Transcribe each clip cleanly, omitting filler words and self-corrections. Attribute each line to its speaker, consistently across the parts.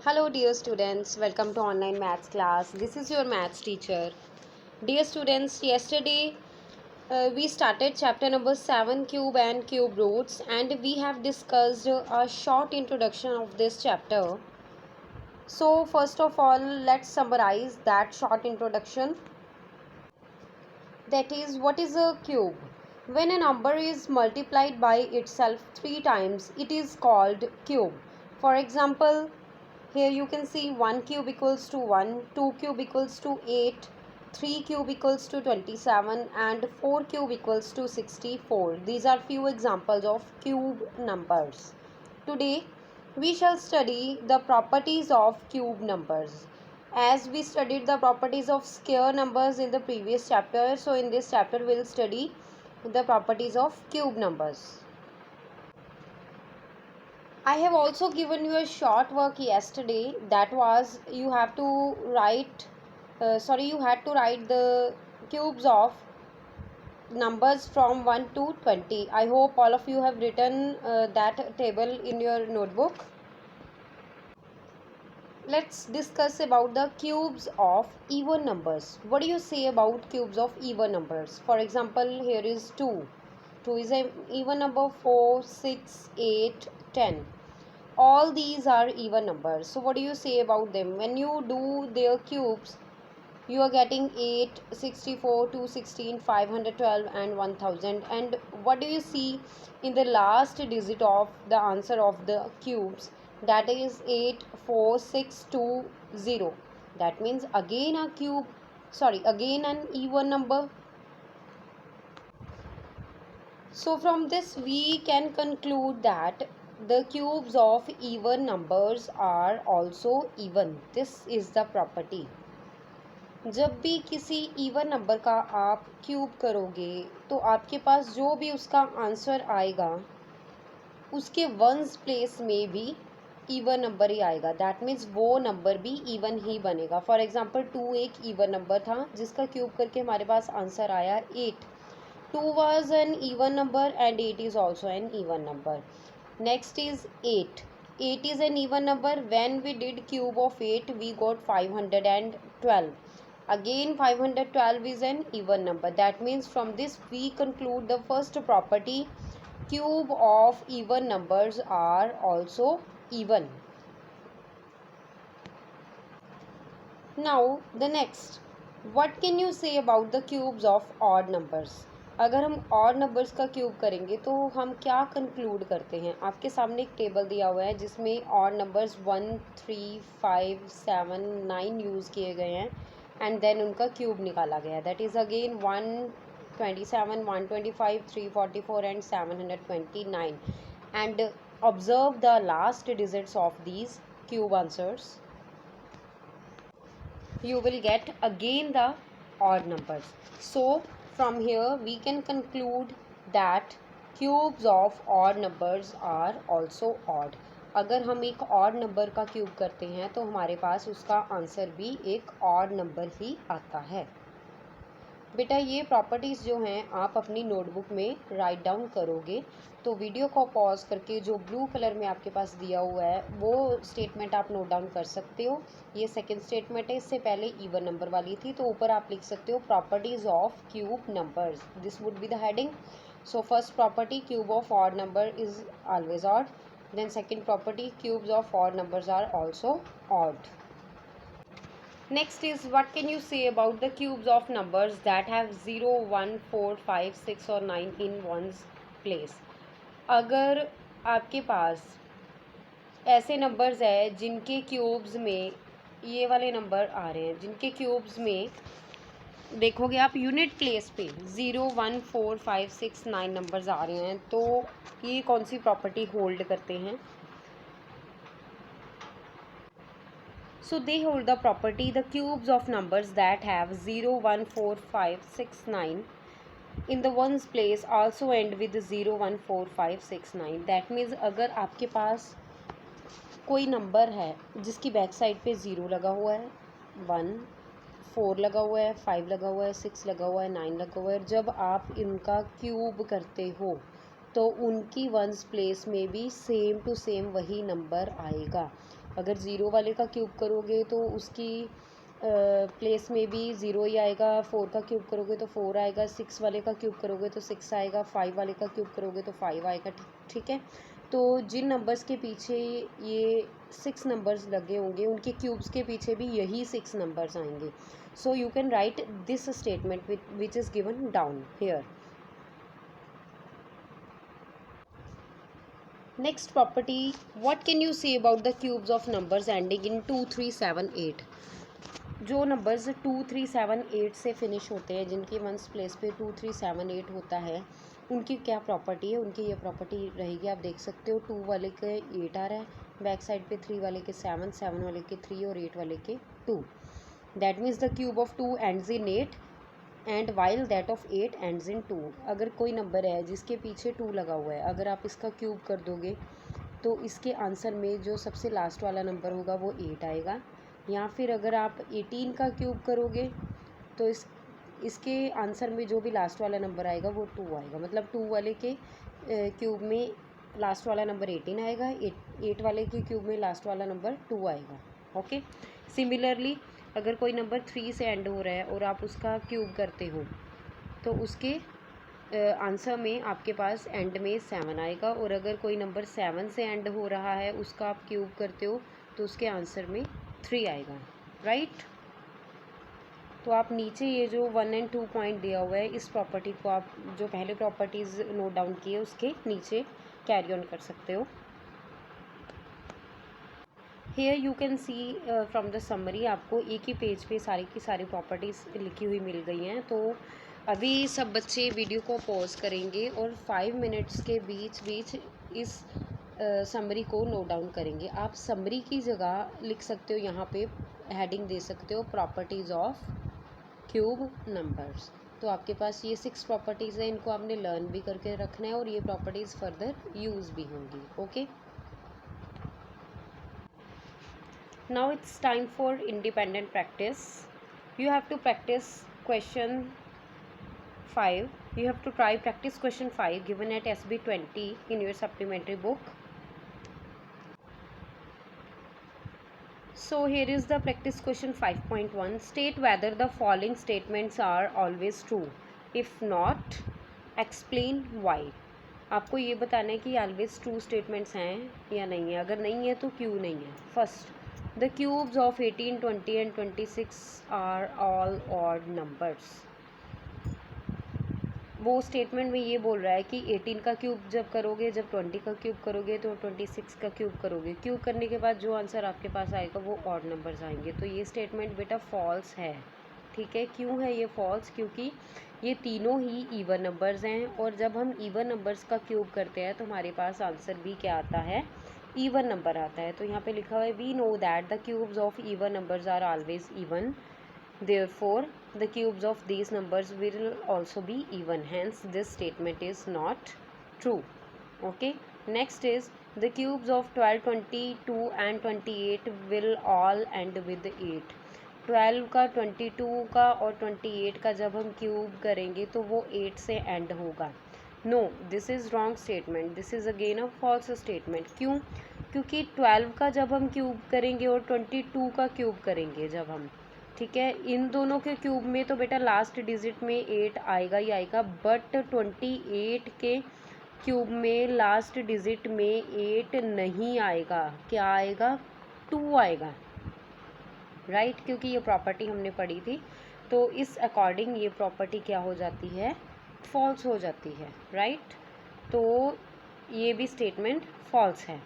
Speaker 1: Hello, dear students. Welcome to online maths class. This is your maths teacher. Dear students, yesterday we started chapter number 7, cube and cube roots, and we have discussed a short introduction of this chapter. So, first of all, let's summarize that short introduction. That is, what is a cube? When a number is multiplied by itself 3 times, it is called cube. For example, here you can see 1 cube equals to 1, 2 cube equals to 8, 3 cube equals to 27 and 4 cube equals to 64. These are few examples of cube numbers. Today we shall study the properties of cube numbers. As we studied the properties of square numbers in the previous chapter, so in this chapter we will study the properties of cube numbers. I have also given you a short work yesterday, that was you have to write you had to write the cubes of numbers from 1 to 20. I hope all of you have written that table in your notebook. Let's discuss about the cubes of even numbers. What do you say about cubes of even numbers? For example, here is 2. 2 is an even number, 4, 6, 8, 10. All these are even numbers. So what do you say about them? When you do their cubes, you are getting 8, 64, 216, 512 and 1000. And what do you see in the last digit of the answer of the cubes? That is 84620. That means again again an even number. So from this we can conclude that the cubes of even numbers are also even. This is the property. जब भी किसी even number का आप cube करोगे तो आपके पास जो भी उसका आंसर आएगा उसके वंस प्लेस में भी इवन नंबर ही आएगा. दैट मीन्स वो नंबर भी इवन ही बनेगा. फॉर एग्जांपल 2 एक इवन नंबर था जिसका क्यूब करके हमारे पास आंसर आया 8. 2 was an even number and 8 is also an even number. Next is 8. 8 is an even number. When we did cube of 8 we got 512. Again 512 is an even number. That means from this we conclude the first property, cube of even numbers are also even. Now the next, what can you say about the cubes of odd numbers? अगर हम odd numbers का cube करेंगे तो हम क्या conclude करते हैं? आपके सामने एक टेबल दिया हुआ है जिसमें ऑड नंबर्स 1, 3, 5, 7, 9 यूज़ किए गए हैं एंड देन उनका क्यूब निकाला गया. That is again 127, 125, 344 and 729. And observe the last digits of these cube answers. You will get again the odd numbers. So from here we can conclude that cubes of odd numbers are also odd. अगर हम एक odd number का cube करते हैं तो हमारे पास उसका answer भी एक ऑड नंबर ही आता है. बेटा ये प्रॉपर्टीज़ जो हैं आप अपनी नोटबुक में राइट डाउन करोगे तो वीडियो को पॉज करके जो ब्लू कलर में आपके पास दिया हुआ है वो स्टेटमेंट आप नोट डाउन कर सकते हो. ये सेकंड स्टेटमेंट है, इससे पहले इवन नंबर वाली थी. तो ऊपर आप लिख सकते हो properties of cube numbers. This would be the heading. So first property, cube of odd number is always odd. Then second property, cubes of odd numbers are also odd. Next is, what can you say about the cubes of numbers that have 0, 1, 4, 5, 6 or 9 in one's place? अगर आपके पास ऐसे numbers है जिनके cubes में ये वाले number आ रहे हैं, जिनके क्यूब्स में देखोगे आप यूनिट प्लेस पे 0, 1, 4, 5, 6, 9 नंबर्स आ रहे हैं, तो ये कौन सी प्रॉपर्टी होल्ड करते हैं? So they hold the property, the cubes of numbers that have 0, 1, 4, 5, 6, 9 in the ones place also end with 0, 1, 4, 5, 6, 9. That means अगर आपके पास कोई नंबर है जिसकी बैक साइड पे 0 लगा हुआ है, 1, 4 लगा हुआ है, 5 लगा हुआ है, 6 लगा हुआ है, 9 लगा हुआ है, जब आप इनका क्यूब करते हो तो उनकी वंस प्लेस में भी सेम टू सेम वही नंबर आएगा. अगर ज़ीरो वाले का क्यूब करोगे तो उसकी प्लेस में भी ज़ीरो ही आएगा, 4 का क्यूब करोगे तो 4 आएगा, 6 वाले का क्यूब करोगे तो 6 आएगा, 5 वाले का क्यूब करोगे तो 5 आएगा। ठीक है। तो जिन नंबर्स के पीछे ये 6 नंबर्स लगे होंगे उनके क्यूब्स के पीछे भी यही 6 नंबर्स आएंगे। So you can write this statement which is given down here. Next property, what can you say about the cubes of numbers ending in 2, 3, 7, 8? जो नंबर्स 2, 3, 7, 8 से फिनिश होते हैं, जिनकी वंस प्लेस पे 2, 3, 7, 8 होता है, उनकी क्या प्रॉपर्टी है? उनकी ये प्रॉपर्टी रहेगी, आप देख सकते हो 2 वाले के 8 आ रहा है, बैक साइड पे 3 वाले के 7, 7 वाले के 3 और 8 वाले के 2। That means the cube of 2 ends in 8 and while that of 8 ends in 2। अगर कोई नंबर है जिसके पीछे 2 लगा हुआ है, अगर आप इसका क्यूब कर दोगे तो इसके आंसर में जो सबसे लास्ट वाला नंबर होगा वो 8 आएगा। या फिर अगर आप 18 का क्यूब करोगे तो इसके आंसर में जो भी लास्ट वाला नंबर आएगा वो 2 आएगा। मतलब 2 वाले के क्यूब में लास्ट वाला नंबर 18 आएगा, 8 वाले के क्यूब में लास्ट वाला नंबर 2 आएगा। ओके। सिमिलरली अगर कोई नंबर 3 से एंड हो रहा है और आप उसका क्यूब करते हो तो उसके आंसर में आपके पास एंड में 7 आएगा। और अगर कोई नंबर 7 से एंड हो रहा है उसका आप क्यूब करते हो तो उसके आंसर में 3 आएगा। राइट। तो आप नीचे ये जो 1 एंड 2 पॉइंट दिया हुआ है, इस प्रॉपर्टी को आप जो पहले प्रॉपर्टीज़ नोट डाउन किए उसके नीचे कैरी ऑन कर सकते हो। Here you can see from the summary, आपको एक ही पेज पे सारी की सारी प्रॉपर्टीज़ लिखी हुई मिल गई हैं। तो अभी सब बच्चे वीडियो को पॉज करेंगे और 5 मिनट्स के बीच बीच इस समरी को नोट डाउन करेंगे। आप समरी की जगह लिख सकते हो, यहाँ पे हेडिंग दे सकते हो प्रॉपर्टीज़ ऑफ क्यूब नंबर्स। तो आपके पास ये 6 प्रॉपर्टीज़ हैं, इनको आपने लर्न भी करके रखना है और ये प्रॉपर्टीज़ फर्दर यूज़ भी होंगी। Okay. Now it's time for independent practice. You have to practice question 5. You have to try practice question 5 given at SB 20 in your supplementary book. So here is the practice question 5.1. State whether the following statements are always true. If not, explain why. आपको ये बताना है कि always true statements हैं या नहीं है। अगर नहीं है तो क्यों नहीं है। First, the cubes of 18, 20 and 26 are all odd numbers. वो स्टेटमेंट में ये बोल रहा है कि 18 का क्यूब जब करोगे, जब 20 का क्यूब करोगे तो 26 का क्यूब करोगे। क्यूब करने के बाद जो आंसर आपके पास आएगा वो ऑड नंबर्स आएंगे। तो ये स्टेटमेंट बेटा फॉल्स है। ठीक है। क्यों है ये फॉल्स? क्योंकि ये तीनों ही इवन नंबर्स हैं और जब हम इवन नंबर्स का क्यूब करते हैं तो हमारे पास आंसर भी क्या आता है? इवन नंबर आता है। तो यहाँ पे लिखा हुआ है we know that the cubes of even numbers are always even, therefore the cubes of these numbers will also be even, hence this statement is not true. Okay. Next is the cubes of 12, 22 and 28 will all end with 8. 12 का, 22 का और 28 का जब हम cube करेंगे तो वो 8 से एंड होगा। No, this is wrong statement, this is again a false statement. क्यों? क्योंकि 12 का जब हम क्यूब करेंगे और 22 का क्यूब करेंगे जब हम, ठीक है, इन दोनों के क्यूब में तो बेटा लास्ट डिजिट में 8 आएगा ही आएगा, बट 28 के क्यूब में लास्ट डिजिट में 8 नहीं आएगा। क्या आएगा? 2 आएगा। राइट। क्योंकि ये प्रॉपर्टी हमने पढ़ी थी, तो इस अकॉर्डिंग ये प्रॉपर्टी क्या हो जाती है? फॉल्स हो जाती है। राइट। तो ये भी स्टेटमेंट फॉल्स है।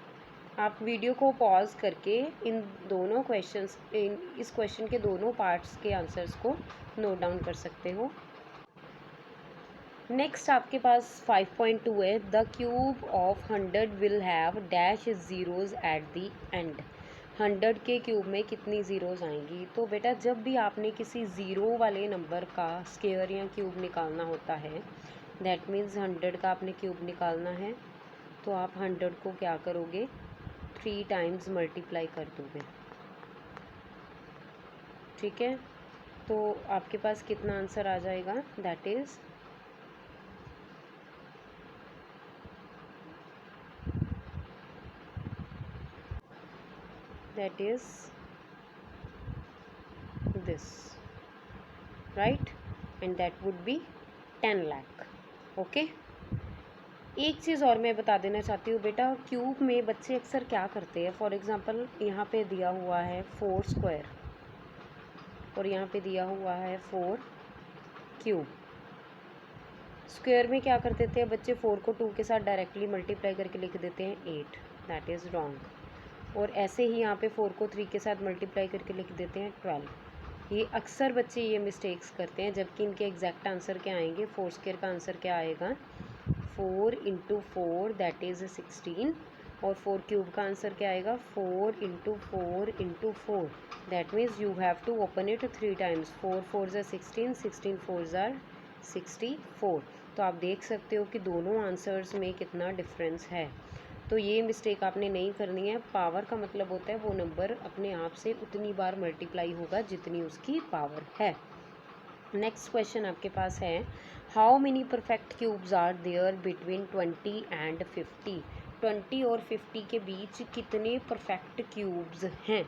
Speaker 1: आप वीडियो को पॉज करके इन दोनों क्वेश्चंस, इस क्वेश्चन के दोनों पार्ट्स के आंसर्स को नोट डाउन कर सकते हो। नेक्स्ट आपके पास 5.2 है, the cube of 100 will have dash zeros at the end. 100 के क्यूब में कितनी ज़ीरोज़ आएंगी? तो बेटा जब भी आपने किसी ज़ीरो वाले नंबर का स्क्वायर या क्यूब निकालना होता है, दैट मीन्स 100 का आपने क्यूब निकालना है, तो आप 100 को क्या करोगे? 3 टाइम्स मल्टीप्लाई कर दोगे। ठीक है। तो आपके पास कितना आंसर आ जाएगा? That is that is this, right, and that would be 10 lakh. Okay, एक चीज़ और मैं बता देना चाहती हूँ बेटा, क्यूब में बच्चे अक्सर क्या करते हैं, फॉर एग्जांपल यहाँ पे दिया हुआ है 4 स्क्वायर और यहाँ पे दिया हुआ है 4 क्यूब। स्क्वायर में क्या कर देते हैं बच्चे, 4 को 2 के साथ डायरेक्टली मल्टीप्लाई करके लिख देते हैं 8, दैट इज़ रॉन्ग। और ऐसे ही यहाँ पे 4 को 3 के साथ मल्टीप्लाई करके लिख देते हैं 12। ये अक्सर बच्चे ये मिस्टेक्स करते हैं, जबकि इनके एग्जैक्ट आंसर क्या आएंगे, 4 स्क्वायर का आंसर क्या आएगा, 4 इंटू 4 दैट इज़ 16, और 4 क्यूब का आंसर क्या आएगा, 4 into 4 into 4, that means you have to open it 3 times, 4 4 16, 16 4 64। तो आप देख सकते हो कि दोनों आंसर्स में कितना डिफरेंस है। तो ये मिस्टेक आपने नहीं करनी है। पावर का मतलब होता है वो नंबर अपने आप से उतनी बार मल्टीप्लाई होगा जितनी उसकी पावर है। नेक्स्ट क्वेश्चन आपके पास है, how many perfect cubes are there between 20 and 50। 20 और 50 के बीच कितने परफेक्ट क्यूब्स हैं।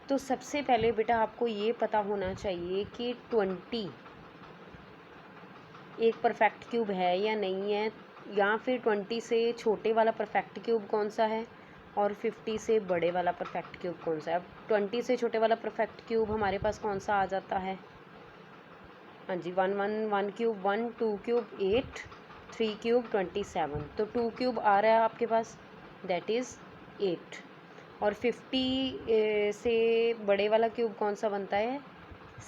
Speaker 1: तो सबसे पहले बेटा आपको ये पता होना चाहिए कि 20 एक परफेक्ट क्यूब है या नहीं है, या फिर 20 से छोटे वाला परफेक्ट क्यूब कौन सा है और 50 से बड़े वाला परफेक्ट क्यूब कौन सा है। अब 20 से छोटे वाला परफेक्ट क्यूब हमारे पास कौन सा आ जाता है, हाँ जी, 1 1 1 क्यूब 1, 2 क्यूब 8, 3 क्यूब 27। तो 2 क्यूब आ रहा है आपके पास, दैट इज़ 8। और 50 से बड़े वाला क्यूब कौन सा बनता है,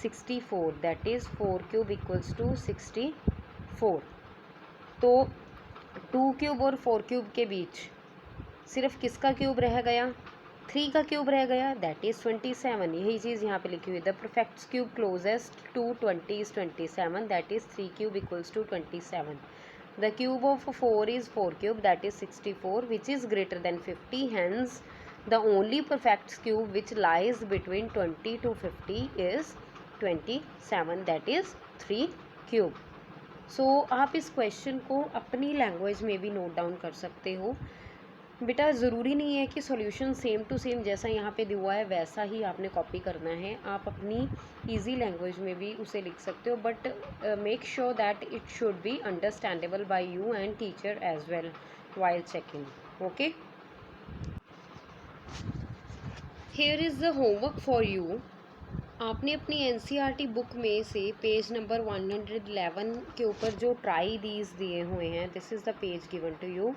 Speaker 1: 64, that is 4 cube equals to 64। तो 2 क्यूब और 4 क्यूब के बीच सिर्फ किसका क्यूब रह गया, 3 का क्यूब रह गया, दैट इज़ 27। यही चीज़ यहाँ पे लिखी हुई है, the perfect cube closest to 20 is 27, that is 3 cube equals to 27। The cube of 4 is 4 cube, that is 64, which is greater than 50, hence the only perfect cube which lies between 20 to 50 is 27, that is 3 cube. So आप इस question को अपनी language में भी note down कर सकते हो। बेटा ज़रूरी नहीं है कि सॉल्यूशन सेम टू सेम जैसा यहाँ पे दिया हुआ है वैसा ही आपने कॉपी करना है, आप अपनी इजी लैंग्वेज में भी उसे लिख सकते हो, but make sure that it should be understandable by you and teacher as well while checking. Okay, here is the homework for you. आपने अपनी एनसीईआरटी बुक में से पेज नंबर 111 के ऊपर जो ट्राई दीज दिए हुए हैं, this is the page given to you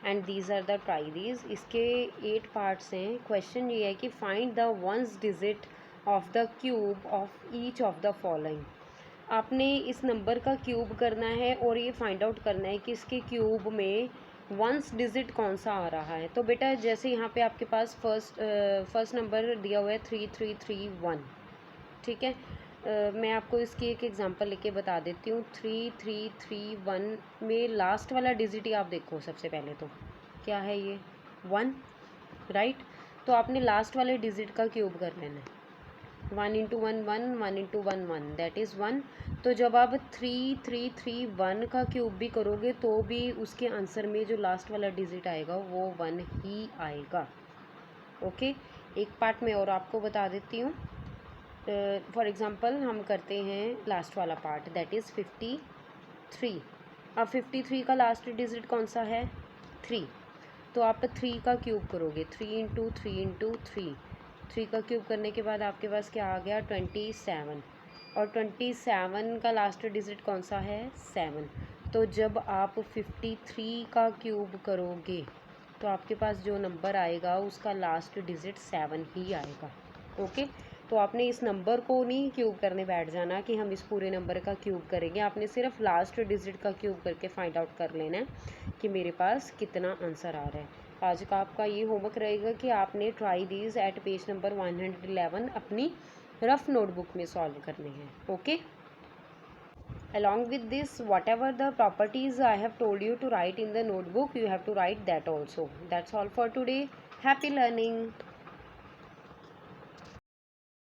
Speaker 1: and these are the try these. इसके 8 पार्ट्स हैं। क्वेश्चन ये है कि find the ones digit of the cube of each of the following. आपने इस नंबर का क्यूब करना है और ये फाइंड आउट करना है कि इसके क्यूब में वंस डिजिट कौन सा आ रहा है। तो बेटा जैसे यहाँ पे आपके पास फर्स्ट नंबर दिया हुआ है 3331, ठीक है। मैं आपको इसकी एक एग्जांपल लेके बता देती हूँ। 3331 में लास्ट वाला डिजिट ही आप देखो, सबसे पहले तो क्या है ये 1, राइट। तो आपने लास्ट वाले डिजिट का क्यूब कर लेना है, 1 इंटू 1 1, 1 इंटू 1 1, दैट इज़ 1। तो जब आप 3331 का क्यूब भी करोगे तो भी उसके आंसर में जो लास्ट वाला डिजिट आएगा वो 1 ही आएगा। ओके, एक पार्ट में और आपको बता देती हूँ। फॉर एग्ज़ाम्पल हम करते हैं लास्ट वाला पार्ट, दैट इज़ 53। अब 53 का लास्ट डिजिट कौन सा है, 3। तो आप 3 का क्यूब करोगे, 3 इंटू 3 इंटू 3 का क्यूब करने के बाद आपके पास क्या आ गया, 27। और 27 का लास्ट डिजिट कौन सा है, 7। तो जब आप 53 का क्यूब करोगे तो आपके पास जो नंबर आएगा उसका लास्ट डिजिट 7 ही आएगा। ओके, तो आपने इस नंबर को नहीं क्यूब करने बैठ जाना कि हम इस पूरे नंबर का क्यूब करेंगे, आपने सिर्फ लास्ट डिजिट का क्यूब करके फाइंड आउट कर लेना है कि मेरे पास कितना आंसर आ रहा है। आज का आपका ये होमवर्क रहेगा कि आपने try these at page number 111 अपनी रफ नोटबुक में सॉल्व करने हैं। Okay, along with this whatever the properties I have told you to write in the notebook, you have to write that also. That's all for today. Happy learning.